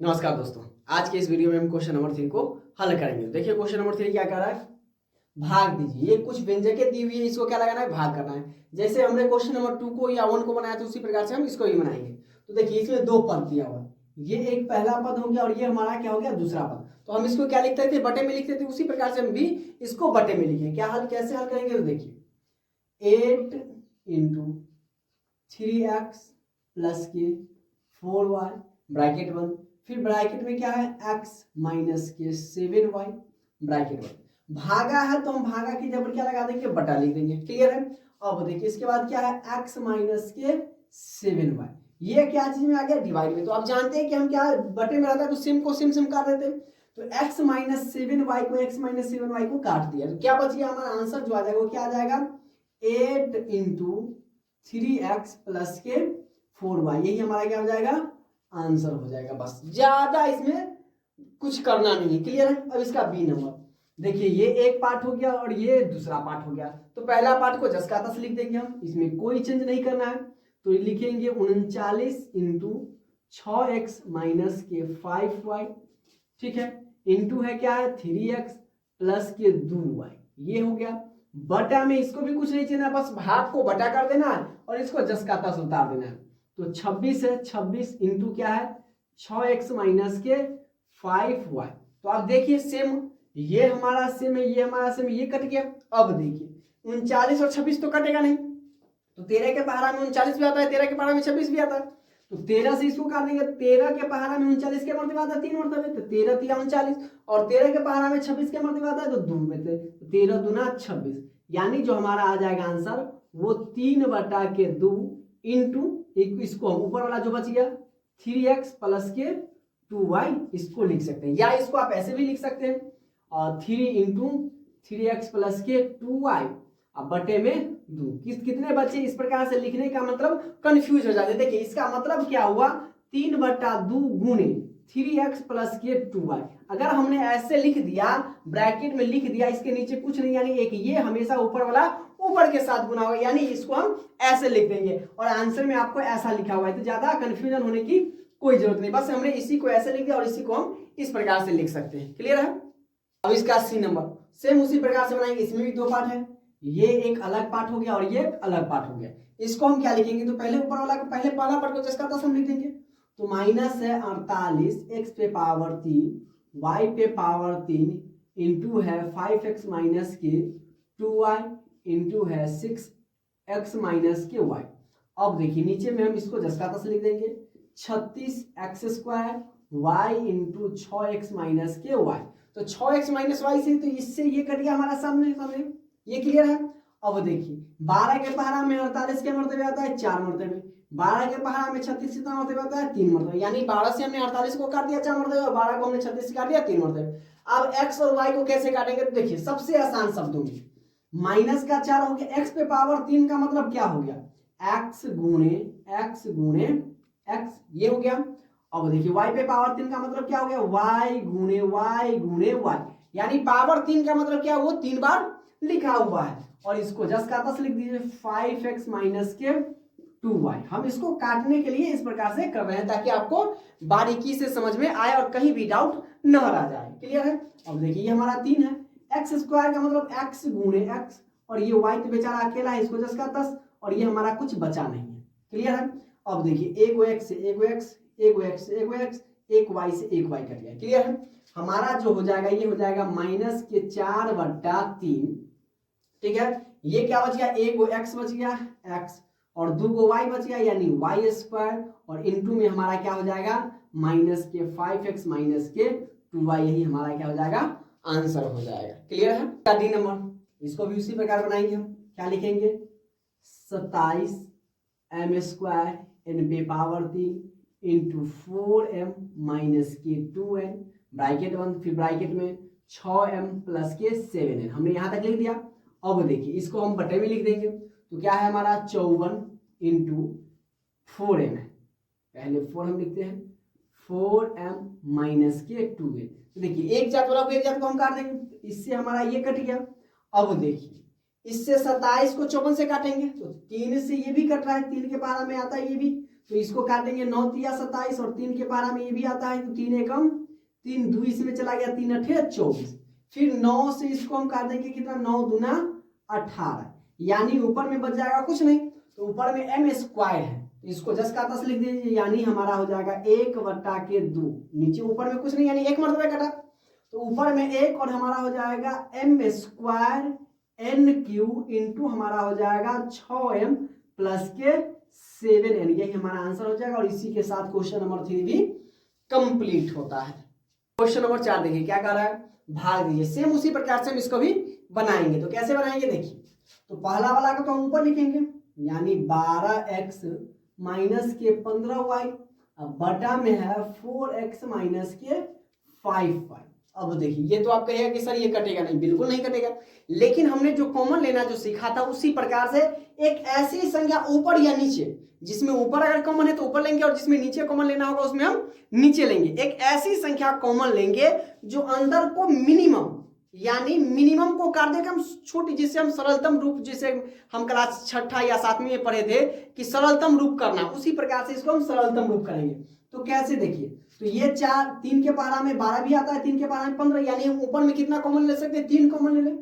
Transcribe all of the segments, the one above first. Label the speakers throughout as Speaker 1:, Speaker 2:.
Speaker 1: नमस्कार दोस्तों, आज के इस वीडियो में हम क्वेश्चन नंबर 3 को हल करेंगे। देखिए क्वेश्चन नंबर 3 क्या कह रहा है, भाग दीजिए। ये कुछ व्यंजकें दी हुई है, इसको क्या लगाना है, भाग करना है। जैसे हमने क्वेश्चन नंबर 2 को या 1 को बनाया तो उसी प्रकार से हम इसको ही बनाएंगे। तो देखिए इसमें दो पद दिया हुआ है, ये एक पहला पद हो गया और ये हमारा क्या हो गया, दूसरा पद। तो हम इसको क्या लिखते थे, बटे में लिखते थे, उसी प्रकार से हम भी इसको बटे में लिखेंगे। क्या हल, कैसे हल करेंगे, तो देखिए 8 इंटू 3x प्लस के 4y ब्रैकेट 1, फिर ब्रैकेट में क्या है x माइनस के 7y ब्रैकेट 1। भागा है तो हम भागा की जगह क्या लगा देंगे, बटा लिख देंगे। क्लियर है। अब देखिए इसके बाद क्या है, x माइनस के 7y, ये क्या चीज में आ गया, डिवाइड में। तो आप जानते हैं कि हम क्या बटे में रहता है तो सिम को सिम काट देते हैं। तो x माइनस 7y को x माइनस 7y को काट दिया तो क्या बच गया, हमारा आंसर जो आ जाएगा वो क्या आ जाएगा, 8 इंटू 3x प्लस के 4y, यही हमारा क्या हो जाएगा, आंसर हो जाएगा। बस ज्यादा इसमें कुछ करना नहीं है। क्लियर है। अब इसका बी नंबर देखिए, ये एक पार्ट हो गया और ये दूसरा पार्ट हो गया। तो पहला पार्ट को जस का तस लिख देंगे हम, इसमें कोई चेंज नहीं करना है। तो लिखेंगे 39 इंटू 6x माइनस के 5y, ठीक है, इंटू है क्या है 3x प्लस के 2y, ये हो गया। बटा में इसको भी कुछ नहीं चलना, बस भाग को बटा कर देना है और इसको जस का तस उतार देना है। तो 26 है, 26 इंटू क्या है 6x माइनस के 5y। तो आप देखिए सेम, ये हमारा सेम है, ये हमारा सेम, ये कट गया। अब देखिए 39 और 26 तो कटेगा नहीं, तो 13 के पहाड़ा में 39 भी आता है, 13 के पहाड़ा में 26 भी आता है। तो 13 से इसको काट देंगे, 13 के पहाड़ा में 39 के मर्तबे आता है 3 मर्तबे, तो 13 3 39, और 13 के पहाड़ा में 26 के मर्तबे आता है तो 2 में थे, 13 दूना 26, यानी जो हमारा आ जाएगा आंसर वो 3/2 इंटू इसको हम ऊपर वाला जो बच गया 3x प्लस के 2y, इसको लिख सकते हैं। या इसको आप ऐसे भी लिख सकते हैं, और 3 इंटू 3x प्लस के 2y अब बटे में 2। कितने बचे, इस प्रकार से लिखने का मतलब कंफ्यूज हो जाते। देखिए इसका मतलब क्या हुआ, 3/2 गुणे 3x प्लस के 2y। अगर हमने ऐसे लिख दिया, ब्रैकेट में लिख दिया, इसके नीचे कुछ नहीं, यानी एक ये हमेशा ऊपर वाला ऊपर के साथ गुना होगा, यानी इसको हम ऐसे लिख देंगे और आंसर में आपको ऐसा लिखा हुआ है। तो ज्यादा कंफ्यूजन होने की कोई जरूरत नहीं, बस हमने इसी को ऐसे लिख दिया और इसी को हम इस प्रकार से लिख सकते हैं। क्लियर है। अब इसका सी नंबर सेम उसी प्रकार से बनाएंगे। इसमें भी दो पार्ट है, ये एक अलग पार्ट हो गया और ये एक अलग पार्ट हो गया। इसको हम क्या लिखेंगे, तो पहले ऊपर वाला को, पहले पहला पार्ट को जिसका तस हम लिख देंगे। तो माइनस है 48 x पे पावर 3 y पे पावर 3 इंटू है 5x माइनस के 2y इंटू है 6x माइनस के y। अब देखिए नीचे में हम इसको जिसका तस लिख देंगे, 36x² y into 6x minus के y। तो 6x माइनस वाई से, तो इससे ये कट गया हमारा सामने सामने, ये क्लियर है। अब देखिए 12 के पहाड़ा में 48 के मर्तबे आता है 4 मर्तबे, 12 के पहाड़ा में 36 कितना मर्तबे आता है 3 मर्तबे, यानी 12 से हमने 48 को काट दिया 4 मर्तबे और 12 को हमने 36 से काट दिया 3 मर्तबे। अब x और y को कैसे काटेंगे, तो देखिए सबसे आसान शब्दों में माइनस का 4 हो गया, x पे पावर 3 का मतलब क्या हो गया, x गुणे x, ये हो गया। अब देखिए y पे पावर 3 का मतलब क्या हो गया, y गुणे y, यानी पावर 3 का मतलब क्या, वो 3 बार लिखा हुआ है। और इसको जस का तस लिख दीजिए 5x माइनस के 2y। हम इसको काटने के लिए इस प्रकार से कर रहे हैं ताकि आपको बारीकी से समझ में आए और कहीं भी डाउट न रह जाए। क्लियर है। अब देखिए ये हमारा 3 है, x² का मतलब x गुणे x, और ये y तो बेचारा अकेला है, इसको जस का तस, और ये हमारा कुछ बचा नहीं है। क्लियर है। अब देखिए एक x से एक x, एक x से एक x, एक y से एक y कट गया। क्लियर है। हमारा जो हो जाएगा ये हो जाएगा माइनस के 4/3, ठीक है। ये क्या बच गया, एक x बच गया x और 2 y बच गया, यानी y², और इनटू में हमारा क्या हो जाएगा माइनस के 5x माइनस के 2y, यही हमारा क्या हो जाएगा, आंसर हो जाएगा। क्लियर है। डी नंबर इसको भी उसी प्रकार बनाएंगे हम, क्या लिखेंगे 27m² n पे पावर 3 इंटू 4m माइनस के 2n ब्रैकेट 1, फिर ब्रैकेट में 6m प्लस के 7n, हमने यहां तक लिख दिया। अब देखिए इसको हम बटे में लिख देंगे, तो क्या है हमारा 54 इंटू 4m है, पहले 4 हम लिखते हैं, 4m माइनस के 2n। तो देखिए एक जात वाला को एक जात को हम काट देंगे, इससे हमारा ये कट गया। अब देखिए इससे 27 को 54 से काटेंगे तो 3 से ये भी कट रहा है, 3 के पारा में आता है ये भी, तो इसको काटेंगे 9 तिया 27 और 3 के पारा में ये भी आता है तो 3 एकम 3 2 इसमें चला गया, 3 अठे 24। फिर 9 से इसको हम काट देंगे कितना, 9 दूना 18, यानी ऊपर में बच जाएगा कुछ नहीं, तो ऊपर में m स्क्वायर है, इसको जस का तस लिख दीजिए, यानी हमारा हो जाएगा 1/2। नीचे ऊपर में कुछ नहीं, यानी एक मरतबा कटा, तो ऊपर में 1 और हमारा हो जाएगा m स्क्वायर n³ इंटू हमारा हो जाएगा 6m प्लस के 7n, यही हमारा आंसर हो जाएगा। और इसी के साथ क्वेश्चन नंबर 3 भी कंप्लीट होता है। क्वेश्चन नंबर 4 देखिए क्या कह रहा है, भाग दीजिए। सेम उसी प्रकार से हम इसको भी बनाएंगे, तो कैसे बनाएंगे देखिए, तो पहला वाला को तो हम ऊपर लिखेंगे, यानी 12x माइनस के 15y, अब बटा में है 4x माइनस के 5y। अब देखिए ये तो आप कहेगा कि सर ये कटेगा नहीं, बिल्कुल नहीं कटेगा, लेकिन हमने जो कॉमन लेना जो सीखा था उसी प्रकार से एक ऐसी संख्या ऊपर या नीचे, जिसमें ऊपर अगर कॉमन है तो ऊपर लेंगे और जिसमें नीचे कॉमन लेना होगा उसमें हम नीचे लेंगे। एक ऐसी संख्या कॉमन लेंगे जो अंदर को मिनिमम, यानी मिनिमम को काट देकर हम छोटी, जिसे हम सरलतम रूप, जिसे हम क्लास 6 या 7वीं में पढ़े थे कि सरलतम रूप करना, उसी प्रकार से इसको हम सरलतम रूप करेंगे। तो कैसे देखिए, तो ये 4, 3 के पारा में 12 भी आता है, 3 के पारा में 15, यानी हम ऊपर में कितना कॉमन ले सकते हैं, 3 कॉमन ले लें।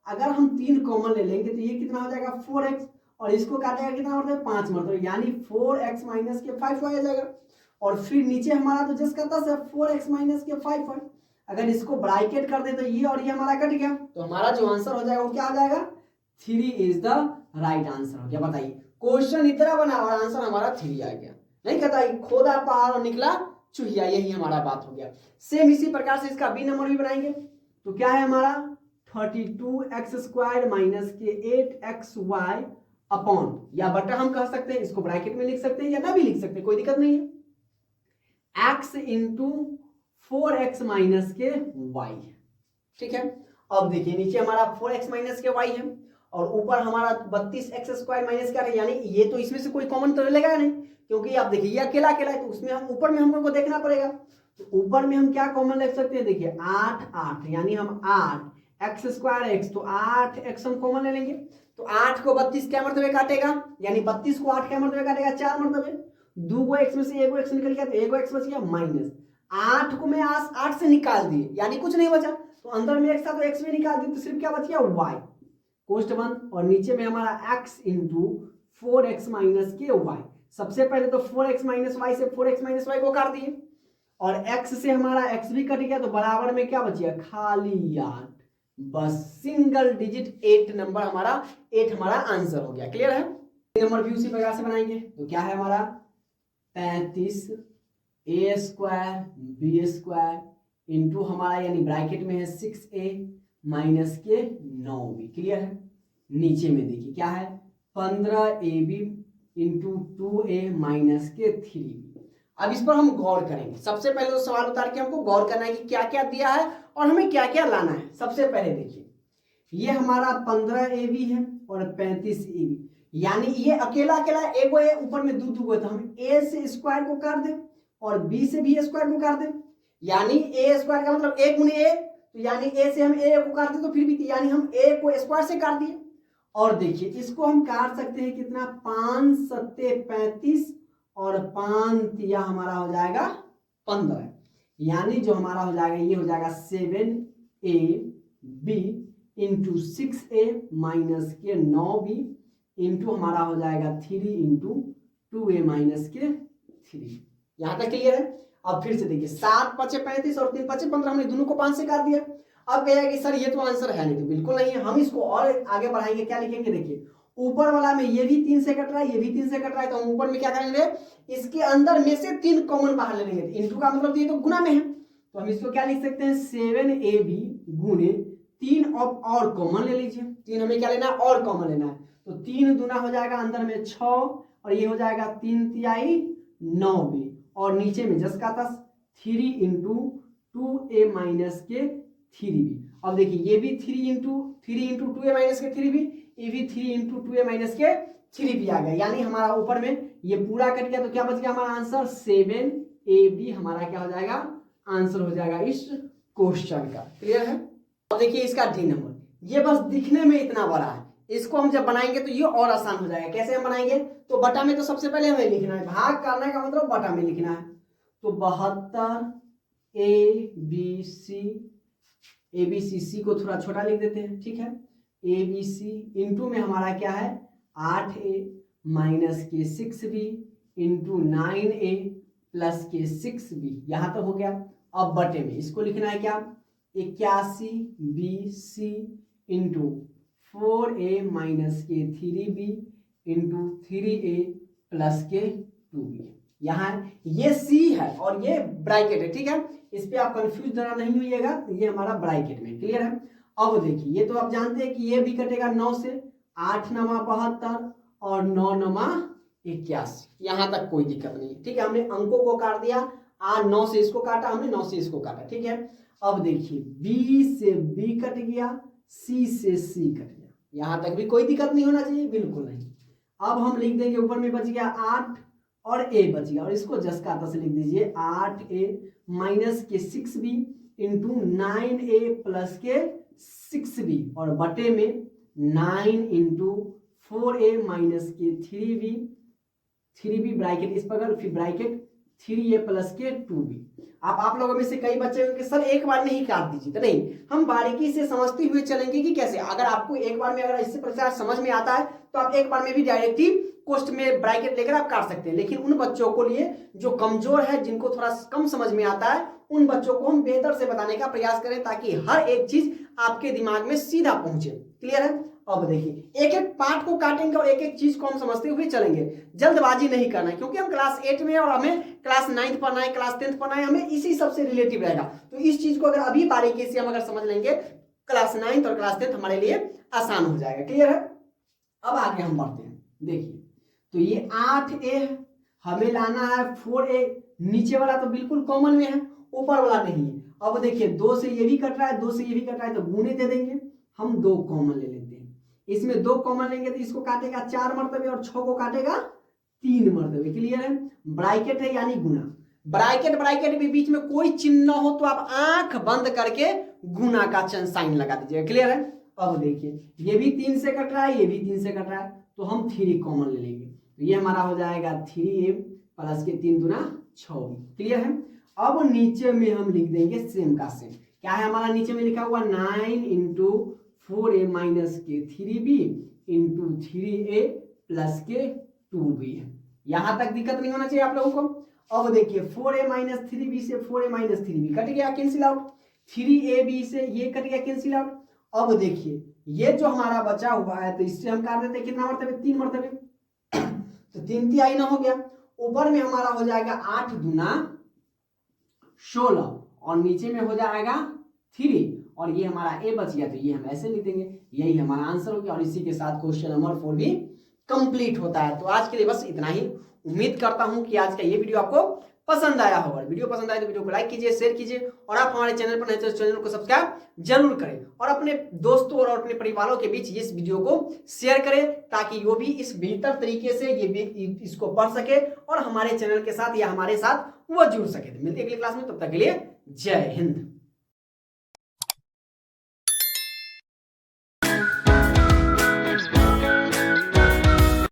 Speaker 1: अगर हम 3 कॉमन ले लेंगे तो ये कितना हो जाएगा 4x, और इसको काटेगा कितना होता है 5 मतलब, यानी 4x माइनस के 5y आ जाएगा। और फिर नीचे हमारा तो जस्ट करता है 4x माइनस के 5y, अगर इसको ब्रैकेट कर दे तो ये और ये हमारा कट गया, तो हमारा जो आंसर हो जाएगा वो क्या आ जाएगा, 3 इज द राइट आंसर हो गया। बताइए क्वेश्चन इतना बना और आंसर हमारा 3 आ गया। नहीं कहता खोदा पहाड़ और निकला चूहिया, यही हमारा बात हो गया। सेम इसी प्रकार से इसका बी नंबर भी बनाएंगे, तो क्या है हमारा 32x² माइनस के 8xy अपॉन, या बटा हम कह सकते हैं, इसको ब्रैकेट में लिख सकते हैं या ना भी लिख सकते हैं, कोई दिक्कत नहीं है, x इंटू 4x माइनस के y, ठीक है। अब देखिए नीचे हमारा 4x माइनस के y है और ऊपर हमारा 32x² माइनस क्या है, यानी ये तो इसमें से कोई कॉमन तो लेगा नहीं, क्योंकि आप देखिए ये अकेला अकेला है, तो उसमें हम ऊपर में हमको देखना पड़ेगा। तो ऊपर में हम क्या कॉमन ले सकते हैं, देखिए 8 यानी हम 8x² x, तो 8x हम कॉमन ले लेंगे, तो 8 को 32 क्या मरतबे काटेगा, यानी 32 को 8 क्या मरतबे काटेगा, 4 मरतबे, 2 को x में से 1 को x निकल गया तो 1 को x बच गया, माइनस 8 को मैं 8 से निकाल दिए, यानी कुछ नहीं बचा, तो अंदर में x था तो x में निकाल दिए, तो सिर्फ क्या बच गया y, कोष्ठ बंद, और नीचे में हमारा x इंटू 4x माइनस के y। सबसे पहले तो 4x माइनस वाई से 4x माइनस वाई को काट दिए, और x से हमारा x भी कट गया, तो बराबर में क्या बचिए, खाली 8, बस सिंगल डिजिट 8 नंबर हमारा 8 हमारा आंसर हो गया। क्लियर है। नंबर भी उसी प्रकार से बनाएंगे, तो क्या है हमारा 35 a² b² इंटू हमारा यानी ब्रैकेट में है 6a माइनस के 9b। क्लियर है। नीचे में देखिए क्या है 15ab इंटू 2a माइनस के 3b। अब इस पर हम गौर करेंगे। सबसे पहले तो सवाल उतार के हमको गौर करना है कि क्या क्या दिया है और हमें क्या क्या लाना है। सबसे पहले देखिए ये हमारा 15ab है और 35ab, यानी ये अकेला अकेला a को a ऊपर में दो को, तो हम a से स्क्वायर को काट दें और b से b स्क्वायर को काट दें, यानी a स्क्वायर का मतलब a गुने a, तो यानी a से हम a को काट दें तो फिर भी यानी हम a को स्क्वायर से काट दिए। और देखिए इसको हम काट सकते हैं कितना 5 सत्ते 35 और 5 तिया हमारा हो जाएगा 15, यानी जो हमारा हो जाएगा ये हो जाएगा 7ab इंटू 6a माइनस के 9b इंटू हमारा हो जाएगा 3 इंटू 2a माइनस के 3। यहां तक क्लियर है। अब फिर से देखिए 7 5 35 और 3 5 15, हमने दोनों को 5 से काट दिया। अब कहेगा कि सर ये तो आंसर है नहीं, तो बिल्कुल नहीं है। हम इसको और आगे बढ़ाएंगे, क्या लिखेंगे देखिए ऊपर वाला में ये भी 3 से कट रहा है, ये भी 3 से कट रहा है, तो हम ऊपर में क्या करेंगे इसके अंदर में से 3 कॉमन बाहर ले लेंगे। इंटू का मतलब ये तो गुना में है, तो हम इसको क्या लिख सकते हैं 7ab गुने 3 और कॉमन ले लीजिए। 3 हमें क्या लेना है और कॉमन लेना है, तो 3 दूना हो जाएगा अंदर में 6 और ये हो जाएगा 3 तिहाई 9b और नीचे में जस का तस 3 इंटू 2a माइनस के 3b। अब देखिए ये भी 3 इंटू 2a माइनस के 3b, ये भी 3 इंटू 2a माइनस के 3b आ गया, यानी हमारा ऊपर में ये पूरा कट गया, तो क्या बच गया हमारा आंसर 7ab हमारा क्या हो जाएगा आंसर हो जाएगा इस क्वेश्चन का। क्लियर है। अब देखिए इसका डी नंबर, ये बस दिखने में इतना बड़ा है, इसको हम जब बनाएंगे तो ये और आसान हो जाएगा। कैसे हम बनाएंगे, तो बटा में तो सबसे पहले हमें लिखना है, भाग करने का मतलब बटा में लिखना है। तो 72 ABC को थोड़ा छोटा लिख देते हैं, ठीक है। ABC इंटू में हमारा क्या है 8A माइनस के 6B इंटू 9A प्लस के 6B, यहां तक हो गया। अब बटे में इसको लिखना है क्या 81BC इंटू 4A माइनस के 3B इंटू 3A प्लस के 2B। यहाँ ये C है और ये ब्रैकेट है, ठीक है। इस पे आप कंफ्यूज जरा नहीं होइएगा, ये हमारा ब्रैकेट में क्लियर है। अब देखिए ये तो आप जानते हैं कि ये भी कटेगा 9 से, 8 9 72 और 9 9 81, यहां तक कोई दिक्कत नहीं है, ठीक है। हमने अंकों को काट दिया, 9 से इसको काटा हमने, 9 से इसको काटा, ठीक है। अब देखिए B से B कट गया, C से C कट गया, यहां तक भी कोई दिक्कत नहीं होना चाहिए, बिल्कुल नहीं। अब हम लिख देंगे ऊपर में बच गया 8 और A बच गया, और इसको जस का तस लिख दीजिए 8A माइनस के 6B इंटू 9A प्लस के 6B और बटे में 9 इंटू 4A माइनस के 3B ब्रैकेट इस पर, फिर ब्रैकेट 3A प्लस के 2B। आप लोगों में से कई बच्चे होंगे सर एक बार में ही काट दीजिए, तो नहीं, हम बारीकी से समझते हुए चलेंगे कि कैसे। अगर आपको एक बार में अगर इससे प्रकार समझ में आता है तो आप एक बार में भी डायरेक्टली कोष्ठ में ब्रैकेट लेकर आप काट सकते हैं। लेकिन उन बच्चों को लिए जो कमजोर है, जिनको थोड़ा कम समझ में आता है, उन बच्चों को हम बेहतर से बताने का प्रयास करें ताकि हर एक चीज आपके दिमाग में सीधा पहुंचे। क्लियर है। अब देखिए एक एक पार्ट को काटेंगे और एक एक चीज को हम समझते हुए चलेंगे, जल्दबाजी नहीं करना है, क्योंकि हम क्लास 8 में और हमें क्लास 9th पढ़ना है, क्लास 10th पढ़ना है, हमें इसी सबसे रिलेटिव रहेगा। तो इस चीज को अगर अभी बारीकी से हम अगर समझ लेंगे, क्लास 9th और क्लास 10th हमारे लिए आसान हो जाएगा। क्लियर है। अब आगे हम बढ़ते हैं। देखिए तो ये 8A हमें लाना है 4A, नीचे वाला तो बिल्कुल कॉमन में है, ऊपर वाला नहीं है। अब देखिए 2 से ये भी कट रहा है, 2 से ये भी कट रहा है, तो गुने दे देंगे, हम 2 कॉमन ले लेते हैं। इसमें 2 कॉमन लेंगे तो इसको काटेगा 4 मरतबे और 6 को काटेगा 3 मरतबे। क्लियर है। ब्रैकेट है यानी गुना, ब्रैकेट के बीच में कोई चिन्ह ना हो तो आप आंख बंद करके गुना का साइन लगा दीजिएगा। क्लियर है। अब देखिए ये भी 3 से कट रहा है, ये भी 3 से कट रहा है, तो हम 3 कॉमन ले लेंगे, तो ये हमारा हो जाएगा 3A प्लस के 3 दूना 6। क्लियर है। अब नीचे में हम लिख देंगे सेम का सेम। क्या है हमारा नीचे में लिखा हुआ 9 इंटू 4A माइनस के 3B इंटू 3A प्लस के 2B है। यहां तक दिक्कत नहीं होना चाहिए आप लोगों को। अब देखिए 4A माइनस 3B से 4A माइनस 3B कट गया, कैंसिल आउट। 3AB से ये कट गया, कैंसिल आउट। अब देखिए ये जो हमारा बचा हुआ है तो इससे हम काट देते हैं कितना मरतबे, 3 मरतबे, तो 3 तिहाई ना हो गया। ऊपर में हमारा हो जाएगा 8 दूना 16 और नीचे में हो जाएगा 3 और ये हमारा A बच गया, तो ये हम ऐसे लिख देंगे। यही हमारा आंसर हो गया और इसी के साथ क्वेश्चन नंबर 4 भी कंप्लीट होता है। तो आज के लिए बस इतना ही। उम्मीद करता हूं कि आज का ये वीडियो आपको पसंद आया होगा। वीडियो पसंद आए तो वीडियो को लाइक कीजिए, शेयर कीजिए, और आप हमारे चैनल पर नए तो चैनल को सब्सक्राइब जरूर करें और अपने दोस्तों और अपने परिवारों के बीच इस वीडियो को शेयर करें ताकि वो भी इस बेहतर तरीके से इसको पढ़ सके और हमारे चैनल के साथ या हमारे साथ वो जुड़ सके। मिलते हैं अगली क्लास में, तब तक के लिए जय हिंद।